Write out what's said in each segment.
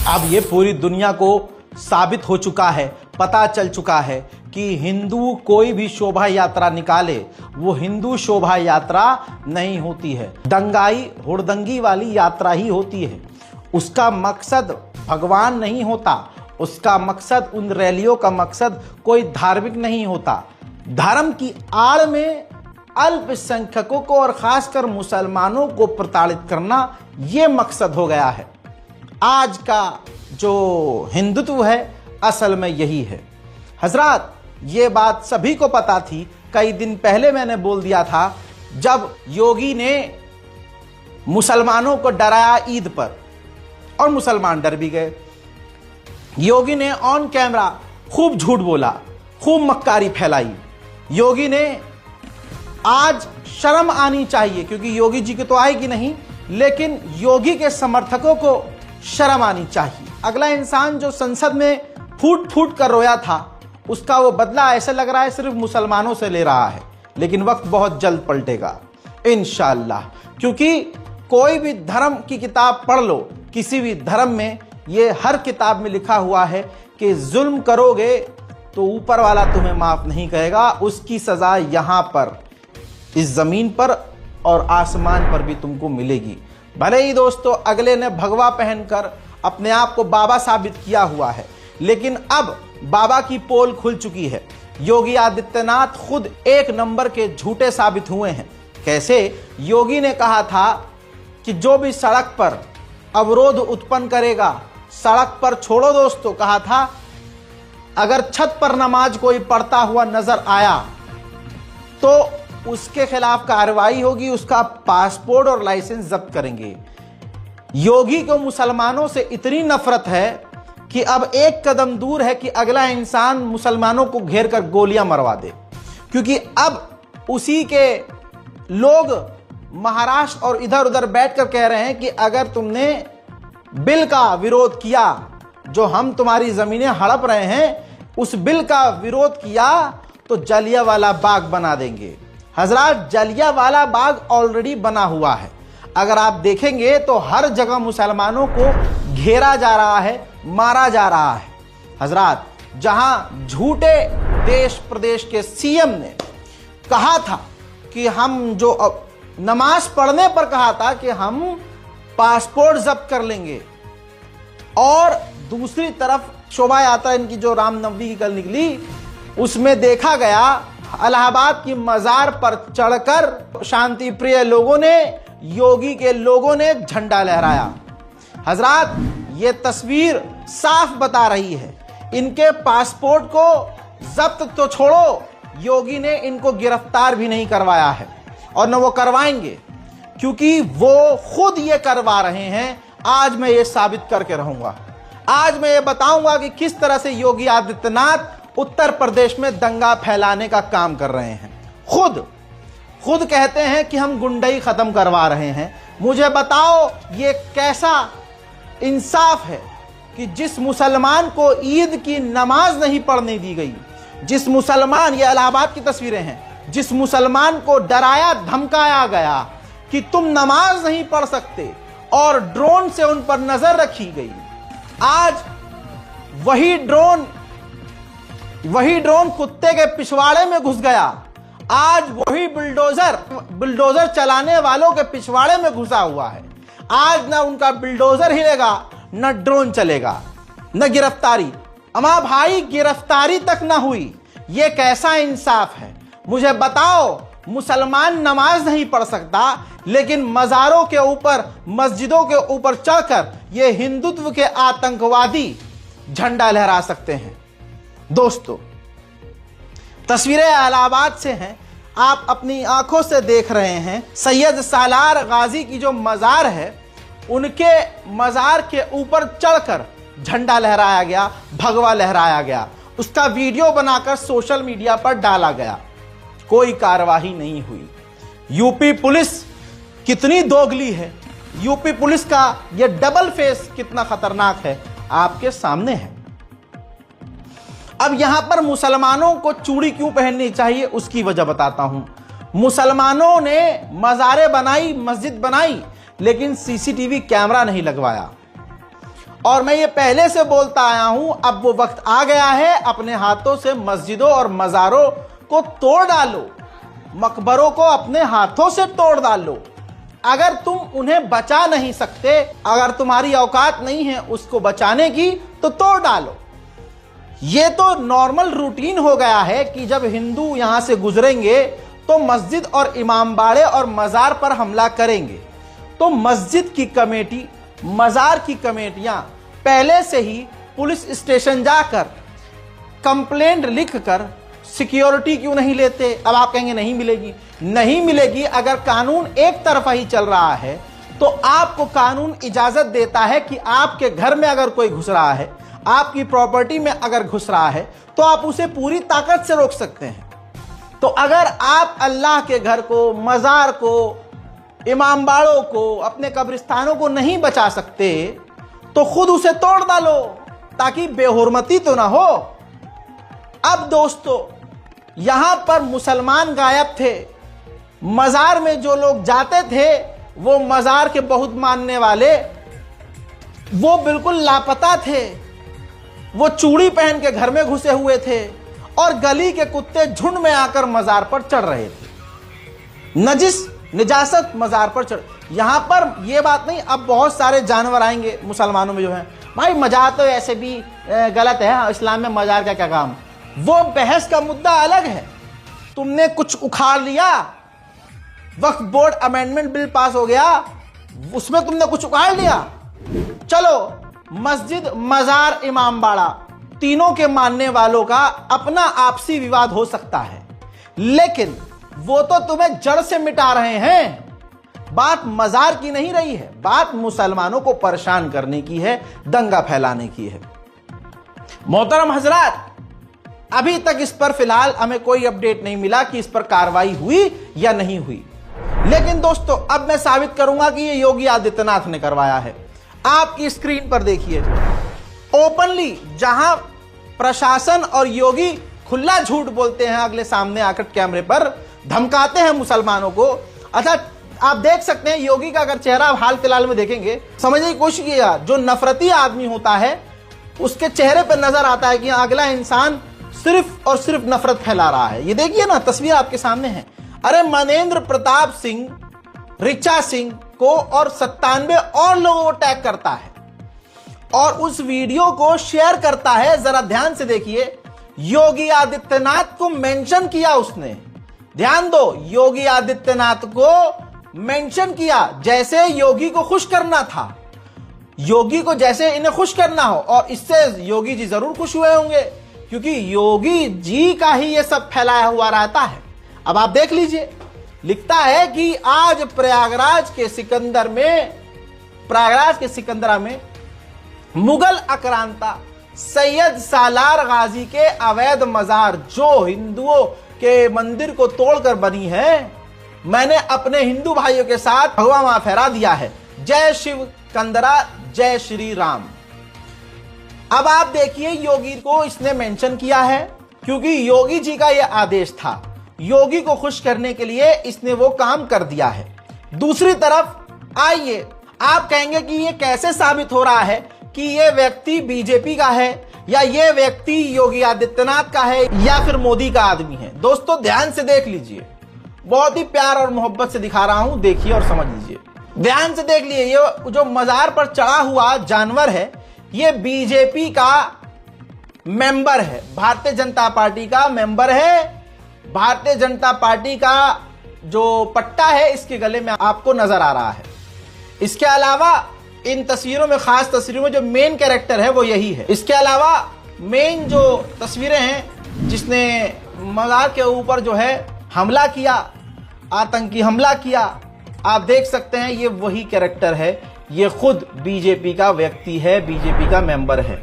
अब ये पूरी दुनिया को साबित हो चुका है, पता चल चुका है कि हिंदू कोई भी शोभा यात्रा निकाले वो हिंदू शोभा यात्रा नहीं होती है, दंगाई हुड़दंगी वाली यात्रा ही होती है। उसका मकसद भगवान नहीं होता, उसका मकसद, उन रैलियों का मकसद कोई धार्मिक नहीं होता। धर्म की आड़ में अल्पसंख्यकों को और खासकर मुसलमानों को प्रताड़ित करना ये मकसद हो गया है। आज का जो हिंदुत्व है असल में यही है। हजरात, ये बात सभी को पता थी। कई दिन पहले मैंने बोल दिया था, जब योगी ने मुसलमानों को डराया ईद पर और मुसलमान डर भी गए। योगी ने ऑन कैमरा खूब झूठ बोला, खूब मक्कारी फैलाई। योगी ने आज शर्म आनी चाहिए, क्योंकि योगी जी की तो आएगी नहीं, लेकिन योगी के समर्थकों को शर्म आनी चाहिए। अगला इंसान जो संसद में फूट फूट कर रोया था, उसका वो बदला ऐसे लग रहा है सिर्फ मुसलमानों से ले रहा है, लेकिन वक्त बहुत जल्द पलटेगा इंशाअल्लाह। क्योंकि कोई भी धर्म की किताब पढ़ लो, किसी भी धर्म में ये हर किताब में लिखा हुआ है कि जुल्म करोगे तो ऊपर वाला तुम्हें माफ नहीं करेगा, उसकी सजा यहां पर इस जमीन पर और आसमान पर भी तुमको मिलेगी। भले ही दोस्तों अगले ने भगवा पहनकर अपने आप को बाबा साबित किया हुआ है, लेकिन अब बाबा की पोल खुल चुकी है। योगी आदित्यनाथ खुद एक नंबर के झूठे साबित हुए हैं। कैसे? योगी ने कहा था कि जो भी सड़क पर अवरोध उत्पन्न करेगा, सड़क पर छोड़ो दोस्तों, कहा था अगर छत पर नमाज कोई पढ़ता हुआ नजर आया तो उसके खिलाफ कार्रवाई होगी, उसका पासपोर्ट और लाइसेंस जब्त करेंगे। योगी को मुसलमानों से इतनी नफरत है कि अब एक कदम दूर है कि अगला इंसान मुसलमानों को घेर कर गोलियां मरवा दे, क्योंकि अब उसी के लोग महाराष्ट्र और इधर उधर बैठकर कह रहे हैं कि अगर तुमने बिल का विरोध किया, जो हम तुम्हारी जमीनें हड़प रहे हैं, उस बिल का विरोध किया तो जलियांवाला बाग बना देंगे। हजरात, जलियांवाला बाग ऑलरेडी बना हुआ है। अगर आप देखेंगे तो हर जगह मुसलमानों को घेरा जा रहा है, मारा जा रहा है। हजरात, जहां झूठे देश प्रदेश के सीएम ने कहा था कि हम जो नमाज पढ़ने पर कहा था कि हम पासपोर्ट जब्त कर लेंगे, और दूसरी तरफ शोभा यात्रा इनकी जो रामनवमी की कल निकली, उसमें देखा गया इलाहाबाद की मजार पर चढ़कर शांति प्रिय लोगों ने, योगी के लोगों ने झंडा लहराया। हजरात, ये तस्वीर साफ बता रही है, इनके पासपोर्ट को जब्त तो छोड़ो, योगी ने इनको गिरफ्तार भी नहीं करवाया है और न वो करवाएंगे, क्योंकि वो खुद ये करवा रहे हैं। आज मैं ये साबित करके रहूंगा। आज मैं ये बताऊंगा कि किस तरह से योगी आदित्यनाथ उत्तर प्रदेश में दंगा फैलाने का काम कर रहे हैं। खुद कहते हैं कि हम गुंडई खत्म करवा रहे हैं। मुझे बताओ ये कैसा इंसाफ है कि जिस मुसलमान को ईद की नमाज नहीं पढ़ने दी गई, जिस मुसलमान, ये इलाहाबाद की तस्वीरें हैं, जिस मुसलमान को डराया धमकाया गया कि तुम नमाज नहीं पढ़ सकते और ड्रोन से उन पर नजर रखी गई, आज वही ड्रोन कुत्ते के पिछवाड़े में घुस गया। आज वही बुलडोजर चलाने वालों के पिछवाड़े में घुसा हुआ है। आज ना उनका बुलडोजर हिलेगा, न ड्रोन चलेगा, न गिरफ्तारी। अमा भाई, गिरफ्तारी तक ना हुई। ये कैसा इंसाफ है? मुझे बताओ, मुसलमान नमाज नहीं पढ़ सकता, लेकिन मजारों के ऊपर, मस्जिदों के ऊपर चढ़कर ये हिंदुत्व के आतंकवादी झंडा लहरा सकते हैं। दोस्तों, तस्वीरें इलाहाबाद से हैं, आप अपनी आंखों से देख रहे हैं। सैयद सालार गाजी की जो मजार है, उनके मजार के ऊपर चढ़कर झंडा लहराया गया, भगवा लहराया गया। उसका वीडियो बनाकर सोशल मीडिया पर डाला गया। कोई कार्रवाई नहीं हुई। यूपी पुलिस कितनी दोगली है, यूपी पुलिस का यह डबल फेस कितना खतरनाक है, आपके सामने है। अब यहां पर मुसलमानों को चूड़ी क्यों पहननी चाहिए, उसकी वजह बताता हूं। मुसलमानों ने मज़ारें बनाई, मस्जिद बनाई, लेकिन सीसीटीवी कैमरा नहीं लगवाया। और मैं ये पहले से बोलता आया हूं, अब वो वक्त आ गया है, अपने हाथों से मस्जिदों और मज़ारों को तोड़ डालो, मकबरों को अपने हाथों से तोड़ डालो। अगर तुम उन्हें बचा नहीं सकते, अगर तुम्हारी औकात नहीं है उसको बचाने की, तो तोड़ डालो। ये तो नॉर्मल रूटीन हो गया है कि जब हिंदू यहां से गुजरेंगे तो मस्जिद और इमामबाड़े और मज़ार पर हमला करेंगे। तो मस्जिद की कमेटी, मज़ार की कमेटियां पहले से ही पुलिस स्टेशन जाकर कंप्लेंट लिखकर सिक्योरिटी क्यों नहीं लेते? अब आप कहेंगे नहीं मिलेगी, नहीं मिलेगी। अगर कानून एक तरफा ही चल रहा है तो आपको कानून इजाजत देता है कि आपके घर में अगर कोई घुस रहा है, आपकी प्रॉपर्टी में अगर घुस रहा है, तो आप उसे पूरी ताकत से रोक सकते हैं। तो अगर आप अल्लाह के घर को, मज़ार को, इमामबाड़ों को, अपने कब्रिस्तानों को नहीं बचा सकते, तो खुद उसे तोड़ डालो ताकि बेहुरमती तो ना हो। अब दोस्तों, यहां पर मुसलमान गायब थे। मज़ार में जो लोग जाते थे, वो मज़ार के बहुत मानने वाले, वो बिल्कुल लापता थे। वो चूड़ी पहन के घर में घुसे हुए थे और गली के कुत्ते झुंड में आकर मज़ार पर चढ़ रहे थे। निजासत मज़ार पर चढ़। यहां पर यह बात नहीं, अब बहुत सारे जानवर आएंगे मुसलमानों में जो है, भाई मज़ार तो ऐसे भी गलत है, इस्लाम में मज़ार का क्या काम। वो बहस का मुद्दा अलग है। तुमने कुछ उखाड़ लिया, वक्फ बोर्ड अमेंडमेंट बिल पास हो गया, उसमें तुमने कुछ उखाड़ लिया। चलो, मस्जिद, मज़ार, इमामबाड़ा, तीनों के मानने वालों का अपना आपसी विवाद हो सकता है, लेकिन वो तो तुम्हें जड़ से मिटा रहे हैं। बात मज़ार की नहीं रही है, बात मुसलमानों को परेशान करने की है, दंगा फैलाने की है। मोहतरम हजरात, अभी तक इस पर फिलहाल हमें कोई अपडेट नहीं मिला कि इस पर कार्रवाई हुई या नहीं हुई। लेकिन दोस्तों, अब मैं साबित करूंगा कि ये योगी आदित्यनाथ ने करवाया है। आपकी स्क्रीन पर देखिए, ओपनली जहां प्रशासन और योगी खुला झूठ बोलते हैं, अगले सामने आकर कैमरे पर धमकाते हैं मुसलमानों को। अच्छा, आप देख सकते हैं योगी का अगर चेहरा हाल फिलहाल में देखेंगे, समझने की कोशिश कीजिएगा, जो नफरती आदमी होता है उसके चेहरे पर नजर आता है कि अगला इंसान सिर्फ और सिर्फ नफरत फैला रहा है। ये देखिए ना, तस्वीर आपके सामने है। अरे मनेंद्र प्रताप सिंह, ऋचा सिंह को और 97 और लोगों को टैग करता है और उस वीडियो को शेयर करता है। जरा ध्यान से देखिए, योगी आदित्यनाथ को मेंशन किया उसने। ध्यान दो, योगी आदित्यनाथ को मेंशन किया, जैसे योगी को खुश करना था, योगी को जैसे इन्हें खुश करना हो। और इससे योगी जी जरूर खुश हुए होंगे, क्योंकि योगी जी का ही ये सब फैलाया हुआ रहता है। अब आप देख लीजिए, लिखता है कि आज प्रयागराज के सिकंदरा में मुगल आक्रांता सैयद सालार गाजी के अवैध मजार जो हिंदुओं के मंदिर को तोड़कर बनी है, मैंने अपने हिंदू भाइयों के साथ भगवा वहां फहरा दिया है। जय शिव कंदरा, जय श्री राम। अब आप देखिए, योगी को इसने मेंशन किया है क्योंकि योगी जी का यह आदेश था। योगी को खुश करने के लिए इसने वो काम कर दिया है। दूसरी तरफ आइए, आप कहेंगे कि ये कैसे साबित हो रहा है कि ये व्यक्ति बीजेपी का है या ये व्यक्ति योगी आदित्यनाथ का है या फिर मोदी का आदमी है। दोस्तों ध्यान से देख लीजिए, बहुत ही प्यार और मोहब्बत से दिखा रहा हूं, देखिए और समझ लीजिए। ध्यान से देख लीजिए, ये जो मजार पर चढ़ा हुआ जानवर है, ये बीजेपी का मेंबर है, भारतीय जनता पार्टी का मेंबर है। भारतीय जनता पार्टी का जो पट्टा है इसके गले में आपको नजर आ रहा है। इसके अलावा इन तस्वीरों में, खास तस्वीरों में जो मेन कैरेक्टर है वो यही है। इसके अलावा मेन जो तस्वीरें हैं, जिसने मजार के ऊपर जो है हमला किया, आतंकी हमला किया, आप देख सकते हैं ये वही कैरेक्टर है। ये खुद बीजेपी का व्यक्ति है, बीजेपी का मेंबर है।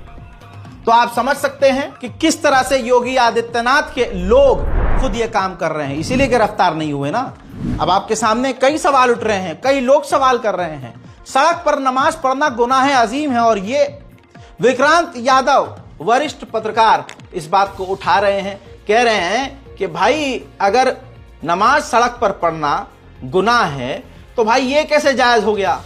तो आप समझ सकते हैं कि किस तरह से योगी आदित्यनाथ के लोग खुद ये काम कर रहे हैं, इसीलिए गिरफ्तार नहीं हुए ना। अब आपके सामने कई सवाल उठ रहे हैं, कई लोग सवाल कर रहे हैं, सड़क पर नमाज पढ़ना गुनाह अजीम है, और ये विक्रांत यादव वरिष्ठ पत्रकार इस बात को उठा रहे हैं, कह रहे हैं कि भाई अगर नमाज सड़क पर पढ़ना गुनाह है तो भाई ये कैसे जायज हो गया।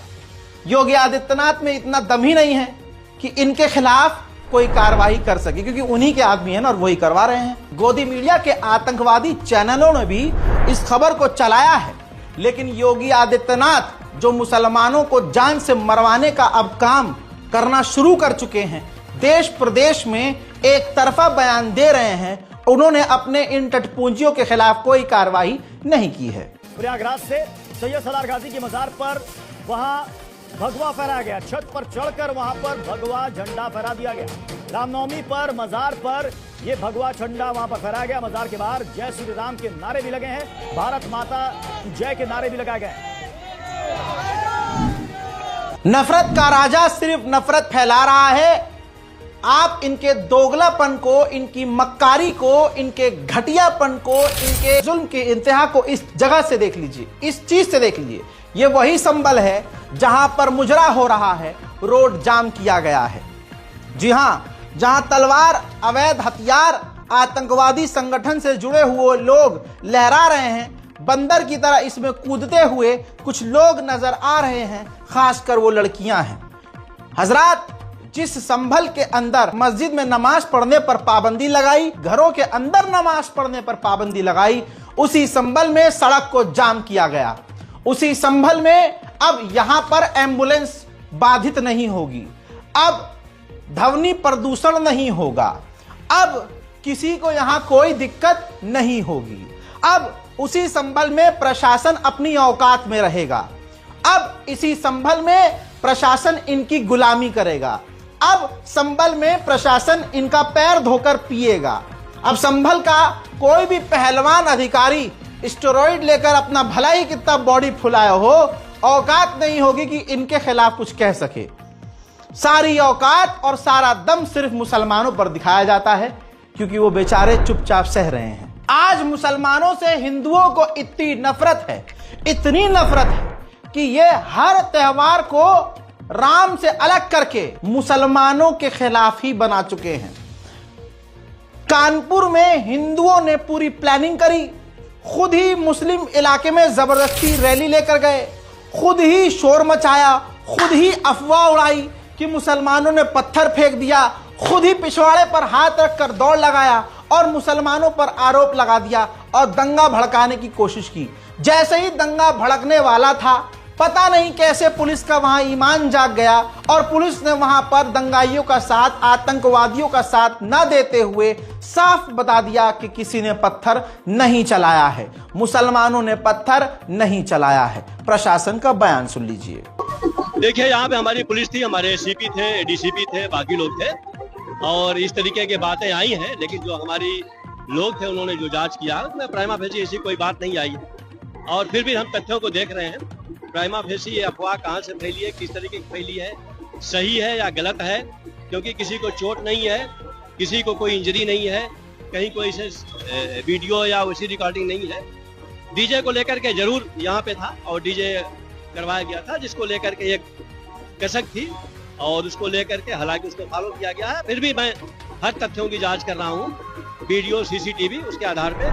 योगी आदित्यनाथ में इतना दम ही नहीं है कि इनके खिलाफ कोई कार्रवाई कर सके, क्योंकि उन्हीं के आदमी हैं और वही करवा रहे हैं। गोदी मीडिया के आतंकवादी चैनलों ने भी इस खबर को चलाया है, लेकिन योगी आदित्यनाथ जो मुसलमानों को जान से मरवाने का अब काम करना शुरू कर चुके हैं, देश प्रदेश में एक तरफा बयान दे रहे हैं, उन्होंने अपने इन टटपूंजियों के खिलाफ कोई कार्रवाई नहीं की है। प्रयागराज से सैयद सलार गाजी की मजार पर वहां भगवा फहराया गया, छत पर चढ़कर वहां पर भगवा झंडा फहरा दिया गया। रामनवमी पर मजार पर यह भगवा झंडा वहां पर फहराया गया। मजार के बाहर जय श्री राम के नारे भी लगे हैं, भारत माता जय के नारे भी लगाए गए। नफरत का राजा सिर्फ नफरत फैला रहा है। आप इनके दोगलापन को, इनकी मक्कारी को, इनके घटियापन को, इनके जुल्म की इंतहा को इस जगह से देख लीजिए, इस चीज से देख लीजिए। ये वही संबल है जहां पर मुजरा हो रहा है, रोड जाम किया गया है। जी हां, जहां तलवार, अवैध हथियार, आतंकवादी संगठन से जुड़े हुए लोग लहरा रहे हैं, बंदर की तरह इसमें कूदते हुए कुछ लोग नजर आ रहे हैं, खासकर वो लड़कियां हैं। हजरात, जिस संभल के अंदर मस्जिद में नमाज पढ़ने पर पाबंदी लगाई, घरों के अंदर नमाज पढ़ने पर पाबंदी लगाई, उसी संभल में सड़क को जाम किया गया। उसी संभल में अब यहां पर एम्बुलेंस बाधित नहीं होगी, अब ध्वनि प्रदूषण नहीं होगा, अब किसी को यहां कोई दिक्कत नहीं होगी। अब उसी संभल में प्रशासन अपनी औकात में रहेगा। अब इसी संभल में प्रशासन इनकी गुलामी करेगा। अब संभल में प्रशासन इनका पैर धोकर पिएगा। अब संभल का कोई भी पहलवान अधिकारी स्टेरॉइड लेकर अपना भला ही कितना बॉडी फुलाया हो, औकात नहीं होगी कि इनके खिलाफ कुछ कह सके। सारी औकात और सारा दम सिर्फ मुसलमानों पर दिखाया जाता है, क्योंकि वो बेचारे चुपचाप सह रहे हैं। आज मुसलमानों से हिंदुओं को इतनी नफरत है, इतनी नफरत है कि ये हर त्योहार को राम से अलग करके मुसलमानों के खिलाफ ही बना चुके हैं। कानपुर में हिंदुओं ने पूरी प्लानिंग करी, खुद ही मुस्लिम इलाके में जबरदस्ती रैली लेकर गए, खुद ही शोर मचाया, खुद ही अफवाह उड़ाई कि मुसलमानों ने पत्थर फेंक दिया, खुद ही पिछवाड़े पर हाथ रखकर दौड़ लगाया और मुसलमानों पर आरोप लगा दिया और दंगा भड़काने की कोशिश की। जैसे ही दंगा भड़कने वाला था, पता नहीं कैसे पुलिस का वहां ईमान जाग गया और पुलिस ने वहां पर दंगाइयों का साथ, आतंकवादियों का साथ न देते हुए साफ बता दिया कि किसी ने पत्थर नहीं चलाया है, मुसलमानों ने पत्थर नहीं चलाया है। प्रशासन का बयान सुन लीजिए। देखिए, यहाँ पे हमारी पुलिस थी, हमारे सीपी थे, एडीसीपी थे, बाकी लोग थे और इस तरीके की बातें आई हैं, लेकिन जो हमारी लोग थे उन्होंने जो जांच किया उसमें प्राइमा फेसी ऐसी कोई बात नहीं आई और फिर भी हम तथ्यों को देख रहे हैं। प्राइमा फेसी ये अफवाह कहाँ से फैली है, किस तरीके की फैली है, सही है या गलत है, क्योंकि किसी को चोट नहीं है, किसी को कोई इंजरी नहीं है, कहीं कोई ऐसे वीडियो या वैसी रिकॉर्डिंग नहीं है। डीजे को लेकर के जरूर यहाँ पे था और डीजे करवाया गया था, जिसको लेकर के एक कसक थी और उसको लेकर के हालांकि उसको फॉलो किया गया है। फिर भी मैं हर तथ्यों की जांच कर रहा हूँ, वीडियो, सीसीटीवी, उसके आधार पे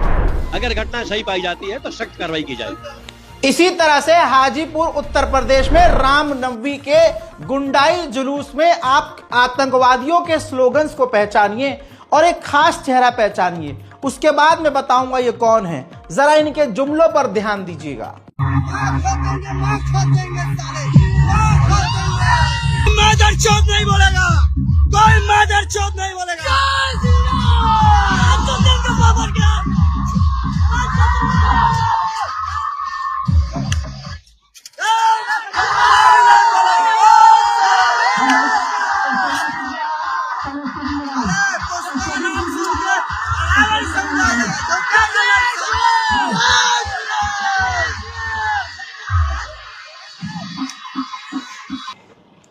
अगर घटना सही पाई जाती है तो सख्त कार्रवाई की जाएगी। इसी तरह से हाजीपुर उत्तर प्रदेश में रामनवमी के गुंडाई जुलूस में आप आतंकवादियों के स्लोगन्स को पहचानिए और एक खास चेहरा पहचानिए, उसके बाद मैं बताऊंगा ये कौन है। जरा इनके जुमलों पर ध्यान दीजिएगा। मदरचोद नहीं बोलेगा, कोई मदरचोद नहीं बोलेगा।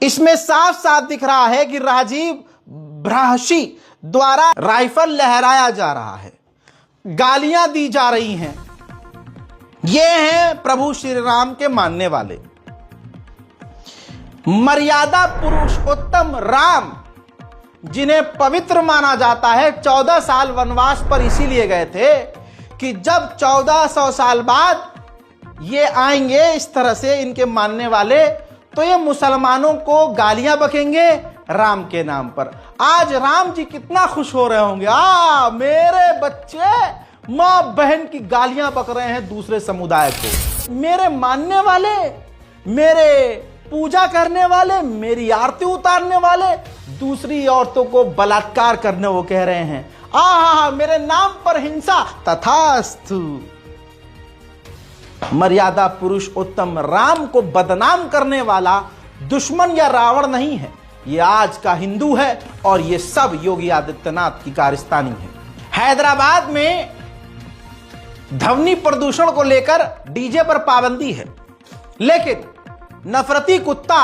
इसमें साफ साफ दिख रहा है कि राजीव ब्राहशी द्वारा राइफल लहराया जा रहा है, गालियां दी जा रही हैं। ये हैं प्रभु श्री राम के मानने वाले, मर्यादा पुरुषोत्तम राम, जिन्हें पवित्र माना जाता है। 14 साल वनवास पर इसीलिए गए थे कि जब 1400 साल बाद ये आएंगे इस तरह से इनके मानने वाले, तो ये मुसलमानों को गालियां बकेंगे, राम के नाम पर। आज राम जी कितना खुश हो रहे होंगे, मेरे बच्चे मां बहन की गालियां बक रहे हैं दूसरे समुदाय को। मेरे मानने वाले, मेरे पूजा करने वाले, मेरी आरती उतारने वाले दूसरी औरतों को बलात्कार करने वो कह रहे हैं। मेरे नाम पर हिंसा, तथास्तु। मर्यादा पुरुषोत्तम राम को बदनाम करने वाला दुश्मन या रावण नहीं है, ये आज का हिंदू है और ये सब योगी आदित्यनाथ की कारस्तानी है। हैदराबाद में ध्वनि प्रदूषण को लेकर डीजे पर पाबंदी है, लेकिन नफरती कुत्ता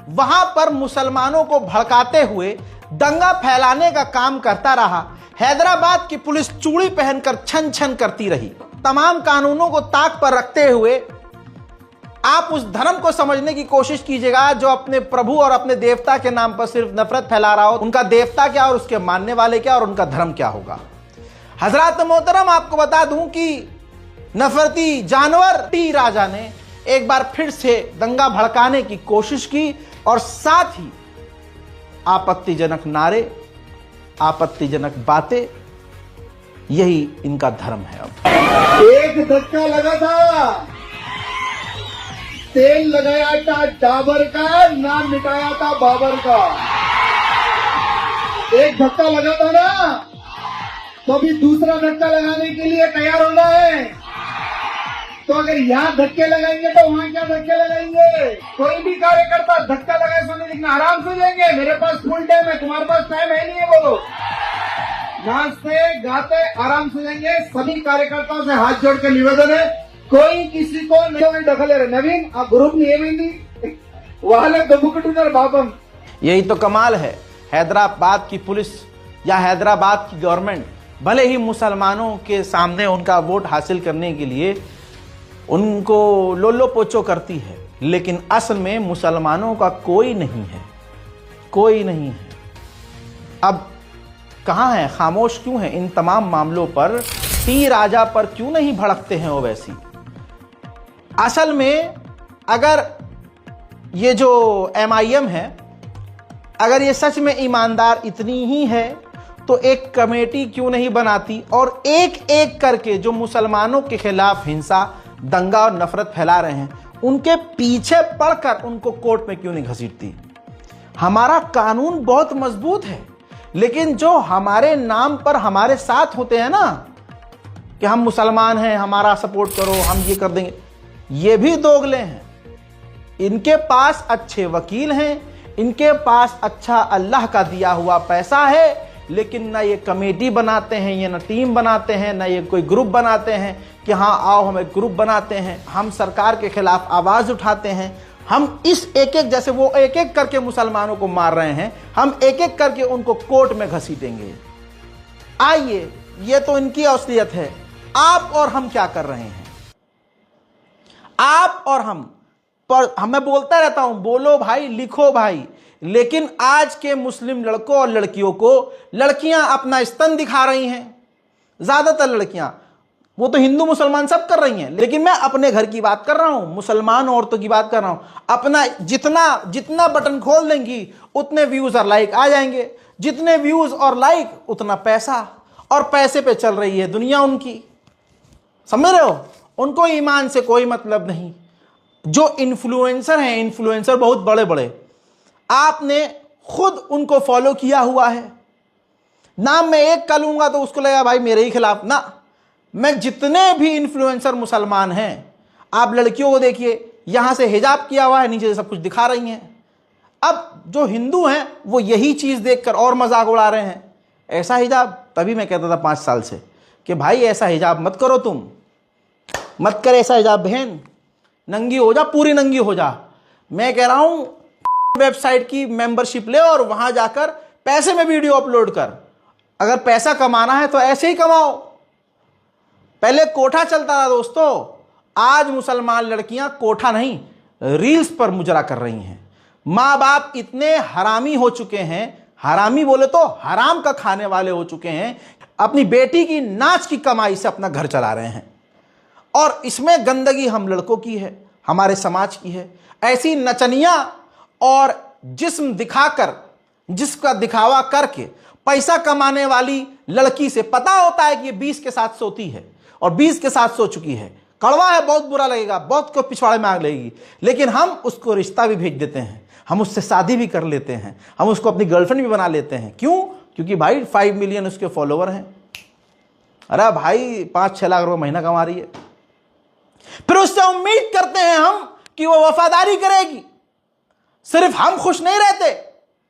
वहां पर मुसलमानों को भड़काते हुए दंगा फैलाने का काम करता रहा। हैदराबाद की पुलिस चूड़ी पहनकर छन छन करती रही। तमाम कानूनों को ताक पर रखते हुए आप उस धर्म को समझने की कोशिश कीजिएगा जो अपने प्रभु और अपने देवता के नाम पर सिर्फ नफरत फैला रहा हो। उनका देवता क्या और उसके मानने वाले क्या और उनका धर्म क्या होगा। हजरात मोहतरम, आपको बता दूं कि नफरती जानवर टी राजा ने एक बार फिर से दंगा भड़काने की कोशिश की और साथ ही आपत्तिजनक नारे, आपत्तिजनक बातें, यही इनका धर्म है। अब एक धक्का लगा था, तेल लगाया था डाबर का, नाम मिटाया था बाबर का। एक धक्का लगा था ना, तो अभी दूसरा धक्का लगाने के लिए तैयार होना है। तो अगर यहाँ धक्के लगाएंगे तो वहाँ क्या धक्के लगाएंगे। कोई भी कार्यकर्ता धक्का लगाए सोने लिखना आराम से लेंगे। मेरे पास फुल टाइम है, तुम्हारे पास टाइम है नहीं है, बोलो। नाचते गाते आराम से जाएंगे। सभी कार्यकर्ताओं से हाथ जोड़ के निवेदन है, कोई किसी को नहीं दखले रहे। नवीन आप ग्रुप नहीं वाले दबुकटूनर बाबम। यही तो कमाल है। हैदराबाद की पुलिस या हैदराबाद की गवर्नमेंट भले ही मुसलमानों के सामने उनका वोट हासिल करने के लिए उनको लोलो पोचो करती है, लेकिन असल में मुसलमानों का कोई नहीं है, कोई नहीं है। अब कहाँ है, खामोश क्यों है इन तमाम मामलों पर? टी राजा पर क्यों नहीं भड़कते हैं वो वैसी? असल में अगर ये जो MIM है, अगर ये सच में ईमानदार इतनी ही है तो एक कमेटी क्यों नहीं बनाती और एक एक करके जो मुसलमानों के खिलाफ हिंसा, दंगा और नफरत फैला रहे हैं उनके पीछे पड़कर उनको कोर्ट में क्यों नहीं घसीटती? हमारा कानून बहुत मजबूत है, लेकिन जो हमारे नाम पर हमारे साथ होते हैं ना कि हम मुसलमान हैं, हमारा सपोर्ट करो, हम ये कर देंगे, ये भी दोगले हैं। इनके पास अच्छे वकील हैं, इनके पास अच्छा अल्लाह का दिया हुआ पैसा है, लेकिन ना ये कमेटी बनाते हैं, ये ना टीम बनाते हैं, ना ये कोई ग्रुप बनाते हैं कि हाँ आओ हम एक ग्रुप बनाते हैं, हम सरकार के खिलाफ आवाज उठाते हैं, हम इस एक एक, जैसे वो एक एक करके मुसलमानों को मार रहे हैं, हम एक एक करके उनको कोर्ट में घसीटेंगे। आइए, ये तो इनकी असलियत है। आप और हम क्या कर रहे हैं? आप और हम पर मैं बोलता रहता हूं, बोलो भाई, लिखो भाई, लेकिन आज के मुस्लिम लड़कों और लड़कियों को लड़कियां अपना स्तन दिखा रही हैं। ज्यादातर लड़कियां, वो तो हिंदू मुसलमान सब कर रही हैं, लेकिन मैं अपने घर की बात कर रहा हूं, मुसलमान औरतों की बात कर रहा हूं। अपना जितना बटन खोल देंगी उतने व्यूज और लाइक आ जाएंगे, जितने व्यूज और लाइक उतना पैसा, और पैसे पे चल रही है दुनिया उनकी। समझ रहे हो? उनको ईमान से कोई मतलब नहीं। जो इन्फ्लुएंसर हैं, इन्फ्लुएंसर बहुत बड़े बड़े, आपने खुद उनको फॉलो किया हुआ है। नाम मैं एक का लूंगा तो उसको लगेगा भाई मेरे ही खिलाफ ना। मैं जितने भी इन्फ्लुएंसर मुसलमान हैं, आप लड़कियों को देखिए, यहां से हिजाब किया हुआ है, नीचे से सब कुछ दिखा रही हैं। अब जो हिंदू हैं वो यही चीज देखकर और मजाक उड़ा रहे हैं, ऐसा हिजाब। तभी मैं कहता था 5 साल से कि भाई ऐसा हिजाब मत करो, तुम मत कर ऐसा हिजाब बहन, नंगी हो जा, पूरी नंगी हो जा। मैं कह रहा हूं वेबसाइट की मेंबरशिप ले और वहां जाकर पैसे में वीडियो अपलोड कर। अगर पैसा कमाना है तो ऐसे ही कमाओ। पहले कोठा चलता था दोस्तों, आज मुसलमान लड़कियां कोठा नहीं रील्स पर मुजरा कर रही हैं। माँ बाप इतने हरामी हो चुके हैं, हरामी बोले तो हराम का खाने वाले हो चुके हैं, अपनी बेटी की नाच की कमाई से अपना घर चला रहे हैं। और इसमें गंदगी हम लड़कों की है, हमारे समाज की है। ऐसी नचनियां और जिस्म दिखाकर जिसका दिखावा करके पैसा कमाने वाली लड़की से पता होता है कि ये 20 के साथ सोती है और 20 के साथ सो चुकी है, कड़वा है, बहुत बुरा लगेगा, बहुत को पिछवाड़े में आग लगेगी, लेकिन हम उसको रिश्ता भी भेज देते हैं, हम उससे शादी भी कर लेते हैं, हम उसको अपनी गर्लफ्रेंड भी बना लेते हैं। क्यों? क्योंकि भाई 5 मिलियन उसके फॉलोवर हैं। अरे भाई 5-6 लाख रुपए महीना कमा रही है। फिर उससे उम्मीद करते हैं हम कि वो वफादारी करेगी। सिर्फ हम खुश नहीं रहते,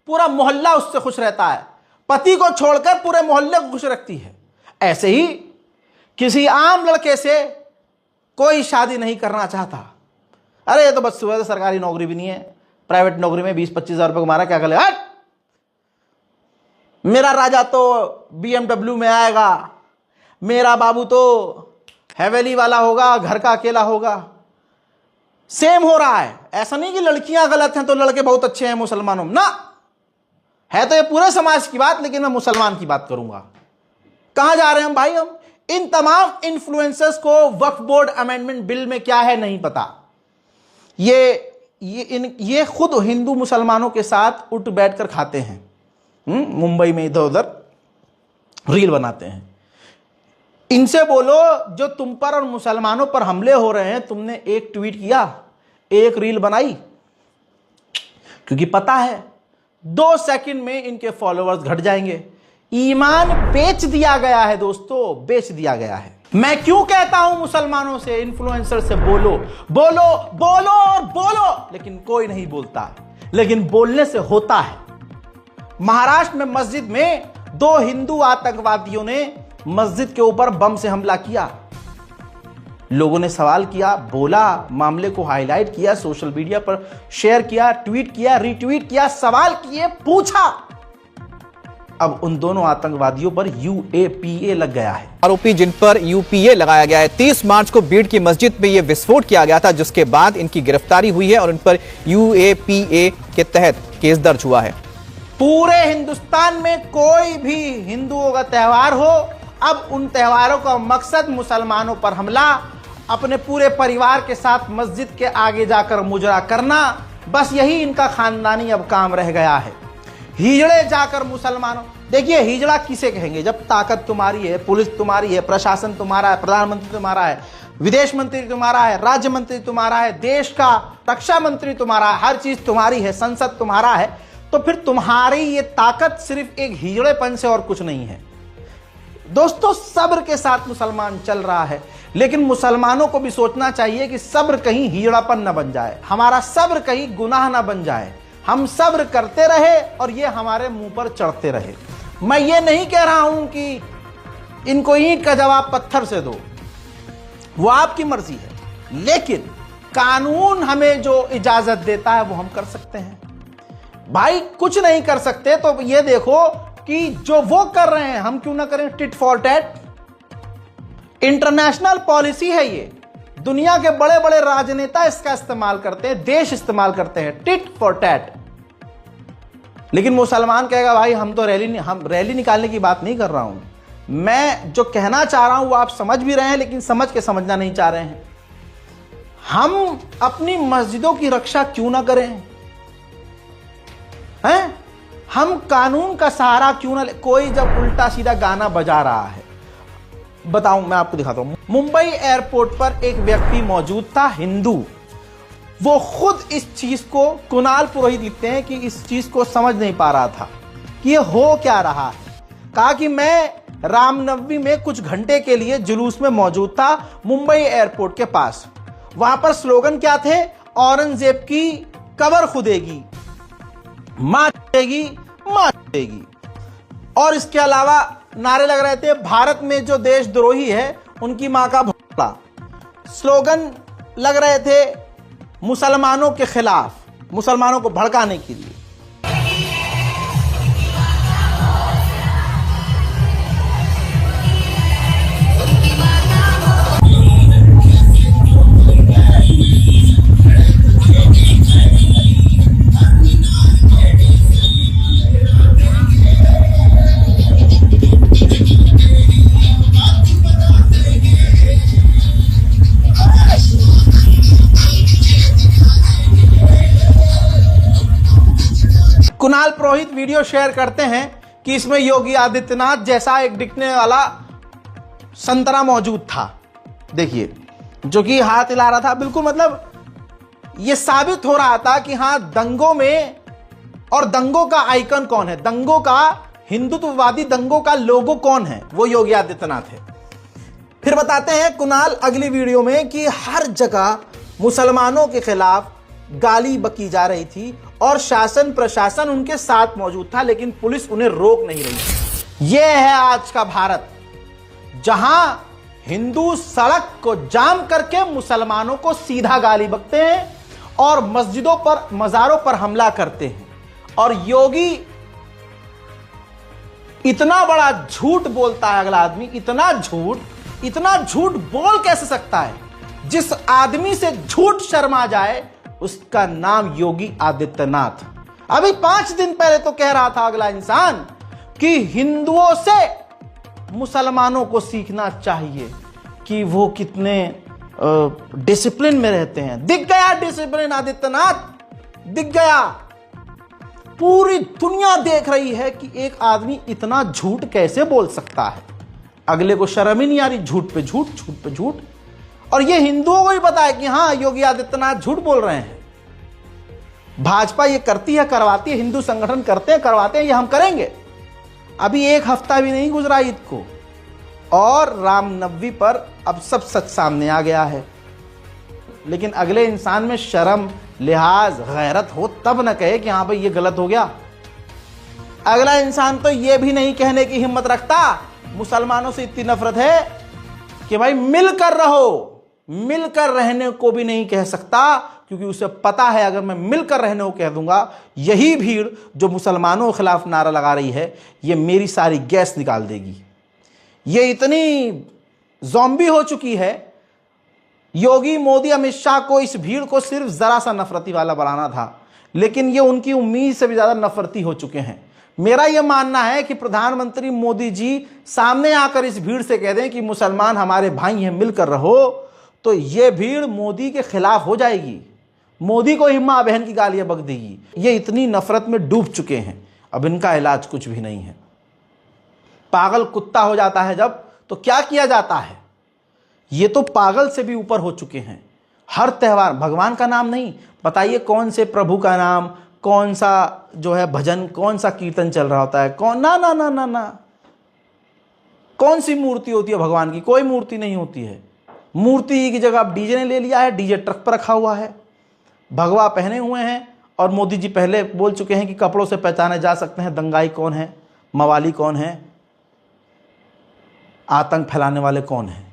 पूरा मोहल्ला उससे खुश रहता है। पति को छोड़कर पूरे मोहल्ले को खुश रखती है। ऐसे ही किसी आम लड़के से कोई शादी नहीं करना चाहता। अरे ये तो बस सुबह सरकारी नौकरी भी नहीं है, प्राइवेट नौकरी में 20-25 हज़ार रुपये कमा रहा, क्या कर ले? हट! मेरा राजा तो BMW में आएगा, मेरा बाबू तो हवेली वाला होगा, घर का अकेला होगा। सेम हो रहा है। ऐसा नहीं कि लड़कियां गलत हैं तो लड़के बहुत अच्छे हैं मुसलमानों में, ना। है तो ये पूरे समाज की बात, लेकिन मैं मुसलमान की बात करूंगा। कहां जा रहे हैं हम भाई? हम इन तमाम इन्फ्लुएंसर्स को वक्फ बोर्ड अमेंडमेंट बिल में क्या है नहीं पता। ये खुद हिंदू मुसलमानों के साथ उठ बैठकर खाते हैं। मुंबई में इधर उधर रील बनाते हैं। इनसे बोलो जो तुम पर और मुसलमानों पर हमले हो रहे हैं, तुमने एक ट्वीट किया, एक रील बनाई, क्योंकि पता है 2 सेकंड में इनके फॉलोअर्स घट जाएंगे। ईमान बेच दिया गया है दोस्तों, बेच दिया गया है। मैं क्यों कहता हूं मुसलमानों से, इन्फ्लुएंसर से बोलो बोलो बोलो और बोलो, लेकिन कोई नहीं बोलता। लेकिन बोलने से होता है। महाराष्ट्र में मस्जिद में 2 हिंदू आतंकवादियों ने मस्जिद के ऊपर बम से हमला किया। लोगों ने सवाल किया, बोला, मामले को हाईलाइट किया, सोशल मीडिया पर शेयर किया, ट्वीट किया, रीट्वीट किया, सवाल किए, पूछा। अब उन दोनों आतंकवादियों पर UAPA लग गया है। आरोपी जिन पर UPA लगाया गया है, 30 मार्च को बीड़ की मस्जिद में यह विस्फोट किया गया था, जिसके बाद इनकी गिरफ्तारी हुई है और इन पर UAPA के तहत केस दर्ज हुआ है। पूरे हिंदुस्तान में कोई भी हिंदुओं का त्यौहार हो, अब उन त्योहारों का मकसद मुसलमानों पर हमला, अपने पूरे परिवार के साथ मस्जिद के आगे जाकर मुजरा करना, बस यही इनका खानदानी अब काम रह गया है। हिजड़े जाकर मुसलमानों, देखिए हिजड़ा किसे कहेंगे जब ताकत तुम्हारी है, पुलिस तुम्हारी है, प्रशासन तुम्हारा है, प्रधानमंत्री तुम्हारा है, विदेश मंत्री तुम्हारा है, राज्य मंत्री तुम्हारा है, देश का रक्षा मंत्री तुम्हारा है, हर चीज तुम्हारी है, संसद तुम्हारा है, तो फिर तुम्हारी ये ताकत सिर्फ एक हिजड़ेपन से और कुछ नहीं है। दोस्तों सब्र के साथ मुसलमान चल रहा है, लेकिन मुसलमानों को भी सोचना चाहिए कि सब्र कहीं हिजड़ापन न बन जाए, हमारा सब्र कहीं गुनाह न बन जाए। हम सब्र करते रहे और ये हमारे मुंह पर चढ़ते रहे। मैं ये नहीं कह रहा हूं कि इनको ईंट का जवाब पत्थर से दो, वो आपकी मर्जी है, लेकिन कानून हमें जो इजाजत देता है वो हम कर सकते हैं। भाई कुछ नहीं कर सकते तो ये देखो कि जो वो कर रहे हैं हम क्यों ना करें। Tit for tat international policy है, ये दुनिया के बड़े बड़े राजनेता इसका इस्तेमाल करते हैं, देश इस्तेमाल करते हैं, टिट फॉर टैट। लेकिन मुसलमान कहेगा भाई हम रैली निकालने की बात नहीं कर रहा हूं। मैं जो कहना चाह रहा हूं वो आप समझ भी रहे हैं, लेकिन समझ के समझना नहीं चाह रहे हैं। हम अपनी मस्जिदों की रक्षा क्यों ना करें? हैं? हम कानून का सहारा क्यों ना ले? कोई जब उल्टा सीधा गाना बजा रहा है, बताऊं, मैं आपको दिखाता हूं। मुंबई एयरपोर्ट पर एक व्यक्ति मौजूद था, हिंदू। वो खुद इस चीज को, कुणाल पुरोहित लिखते हैं कि इस चीज को समझ नहीं पा रहा था कि ये हो क्या रहा है। कहा कि मैं रामनवमी में कुछ घंटे के लिए जुलूस में मौजूद था मुंबई एयरपोर्ट के पास। वहां पर स्लोगन क्या थे? औरंगजेब की कब्र खुदेगी, मां देगी, मां देगी। और इसके अलावा नारे लग रहे थे, भारत में जो देशद्रोही है उनकी मां का भोला। स्लोगन लग रहे थे मुसलमानों के खिलाफ, मुसलमानों को भड़काने के लिए। कुणाल पुरोहित वीडियो शेयर करते हैं कि इसमें योगी आदित्यनाथ जैसा एक दिखने वाला संतरा मौजूद था, देखिए, जो कि हाथ हिला रहा था। बिल्कुल मतलब यह साबित हो रहा था कि हां, दंगों में, और दंगों का आइकन कौन है, दंगों का, हिंदुत्ववादी दंगों का लोगो कौन है, वो योगी आदित्यनाथ है। फिर बताते हैं कुणाल अगली वीडियो में कि हर जगह मुसलमानों के खिलाफ गाली बकी जा रही थी और शासन प्रशासन उनके साथ मौजूद था, लेकिन पुलिस उन्हें रोक नहीं रही। यह है आज का भारत, जहां हिंदू सड़क को जाम करके मुसलमानों को सीधा गाली बकते हैं और मस्जिदों पर, मजारों पर हमला करते हैं। और योगी इतना बड़ा झूठ बोलता है, अगला आदमी इतना झूठ बोल कैसे सकता है? जिस आदमी से झूठ शर्मा जाए उसका नाम योगी आदित्यनाथ। अभी 5 दिन पहले तो कह रहा था अगला इंसान कि हिंदुओं से मुसलमानों को सीखना चाहिए कि वो कितने डिसिप्लिन में रहते हैं। दिख गया डिसिप्लिन आदित्यनाथ, दिख गया। पूरी दुनिया देख रही है कि एक आदमी इतना झूठ कैसे बोल सकता है। अगले को शर्म ही नहीं आ रही, झूठ पे झूठ, झूठ पे झूठ। और ये हिंदुओं को भी पता है कि हां, योगी आदित्यनाथ झूठ बोल रहे हैं। भाजपा ये करती है, करवाती है, हिंदू संगठन करते हैं, करवाते हैं, ये हम करेंगे। अभी 1 हफ्ता भी नहीं गुजरा ईद को और रामनवमी पर अब सब सच सामने आ गया है। लेकिन अगले इंसान में शर्म, लिहाज, गैरत हो तब न कहे कि हाँ भाई ये गलत हो गया। अगला इंसान तो ये भी नहीं कहने की हिम्मत रखता, मुसलमानों से इतनी नफरत है कि भाई मिलकर रहो, मिलकर रहने को भी नहीं कह सकता, क्योंकि उसे पता है अगर मैं मिलकर रहने को कह दूंगा, यही भीड़ जो मुसलमानों के खिलाफ नारा लगा रही है, ये मेरी सारी गैस निकाल देगी। ये इतनी ज़ॉम्बी हो चुकी है। योगी, मोदी, अमित शाह को इस भीड़ को सिर्फ जरा सा नफरती वाला बनाना था, लेकिन ये उनकी उम्मीद से भी ज्यादा नफरती हो चुके हैं। मेरा यह मानना है कि प्रधानमंत्री मोदी जी सामने आकर इस भीड़ से कह दें कि मुसलमान हमारे भाई हैं, मिलकर रहो, तो ये भीड़ मोदी के खिलाफ हो जाएगी, मोदी को ही मां बहन की गालियां बक देगी। ये इतनी नफरत में डूब चुके हैं, अब इनका इलाज कुछ भी नहीं है। पागल कुत्ता हो जाता है जब, तो क्या किया जाता है? ये तो पागल से भी ऊपर हो चुके हैं। हर त्योहार भगवान का नाम नहीं, बताइए कौन से प्रभु का नाम, कौन सा जो है भजन, कौन सा कीर्तन चल रहा होता है, कौन ना ना ना ना ना कौन सी मूर्ति होती है भगवान की? कोई मूर्ति नहीं होती है। मूर्ति की जगह अब डीजे ने ले लिया है, डीजे ट्रक पर रखा हुआ है, भगवा पहने हुए हैं। और मोदी जी पहले बोल चुके हैं कि कपड़ों से पहचाने जा सकते हैं दंगाई कौन है, मवाली कौन है, आतंक फैलाने वाले कौन हैं।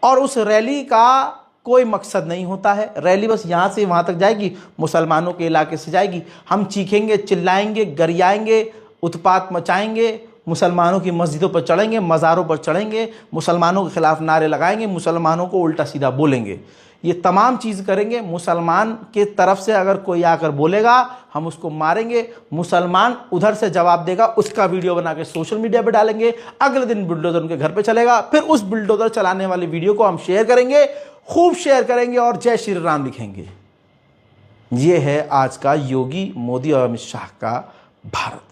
और उस रैली का कोई मकसद नहीं होता है। रैली बस यहाँ से वहाँ तक जाएगी, मुसलमानों के इलाके से जाएगी, हम चीखेंगे, चिल्लाएंगे, गरियाएंगे, उत्पात मचाएंगे, मुसलमानों की मस्जिदों पर चढ़ेंगे, मज़ारों पर चढ़ेंगे, मुसलमानों के खिलाफ नारे लगाएंगे, मुसलमानों को उल्टा सीधा बोलेंगे। ये तमाम चीज़ करेंगे। मुसलमान के तरफ से अगर कोई आकर बोलेगा, हम उसको मारेंगे। मुसलमान उधर से जवाब देगा, उसका वीडियो बना के सोशल मीडिया पे डालेंगे। अगले दिन बुलडोजर उनके घर पे चलेगा, फिर उस बुलडोजर चलाने वाली वीडियो को हम शेयर करेंगे, खूब शेयर करेंगे और जय श्री राम लिखेंगे। ये है आज का योगी, मोदी और अमित शाह का भारत।